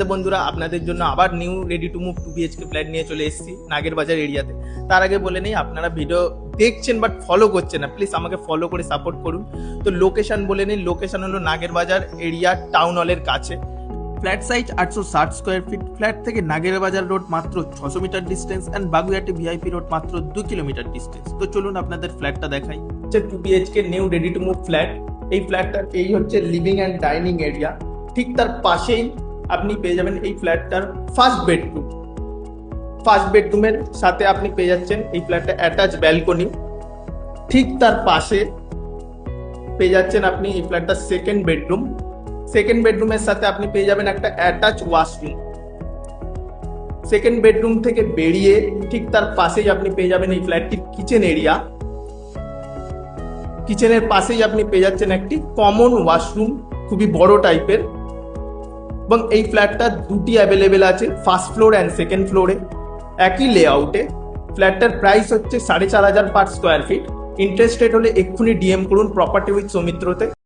বন্ধুরা আপনাদের জন্য আবার new ready to move 2 BHK flat নিয়ে চলে এসেছি নাগের বাজার এরিয়াতে। তার আগে বলে নেই, আপনারা ভিডিও দেখছেন বাট ফলো করছেন না, প্লিজ আমাকে ফলো করে সাপোর্ট করুন। তো লোকেশন বলে নেই, লোকেশন হলো নাগের বাজার এরিয়া টাউন হলের কাছে। Flat size 860 square feet. Flat থেকে নাগের বাজার রোড মাত্র 600 meter distance and Baguiati VIP road মাত্র 2 কিলোমিটার ডিস্টেন্স। তো চলুন আপনাদের ফ্ল্যাটটা দেখাই। 2 BHK new ready to move flat. এই ফ্ল্যাটটার এই হচ্ছে লিভিং অ্যান্ড ডাইনিং এরিয়া। ঠিক তার পাশেই আপনি পেয়ে যাবেন এই ফ্ল্যাটটার ফার্স্ট বেডরুম। ফার্স্ট বেডরুমের সাথে আপনি পেয়ে যাচ্ছেন এই ফ্ল্যাটটা অ্যাটাচ ব্যালকনি। ঠিক তার পাশে পেয়ে যাচ্ছেন আপনি এই ফ্ল্যাটটার সেকেন্ড বেডরুম। সেকেন্ড বেডরুমের সাথে আপনি পেয়ে যাবেন একটা অ্যাটাচ ওয়াশরুম। সেকেন্ড বেডরুম থেকে বেরিয়ে ঠিক তার পাশেই আপনি পেয়ে যাবেন এই ফ্ল্যাটটির কিচেন এরিয়া। কিচেনের পাশেই আপনি পেয়ে যাচ্ছেন একটি কমন ওয়াশরুম, খুবই বড় টাইপের। এবং এই ফ্ল্যাটটা দুটি অ্যাভেলেবেল আছে, ফার্স্ট ফ্লোর অ্যান্ড সেকেন্ড ফ্লোরে, একই লেআউটে। ফ্ল্যাটটার প্রাইস হচ্ছে 4,500 পার স্কোয়ার ফিট। ইন্টারেস্টেড হলে এক্ষুনি ডিএম করুন প্রপার্টি উইথ সৌমিত্রতে।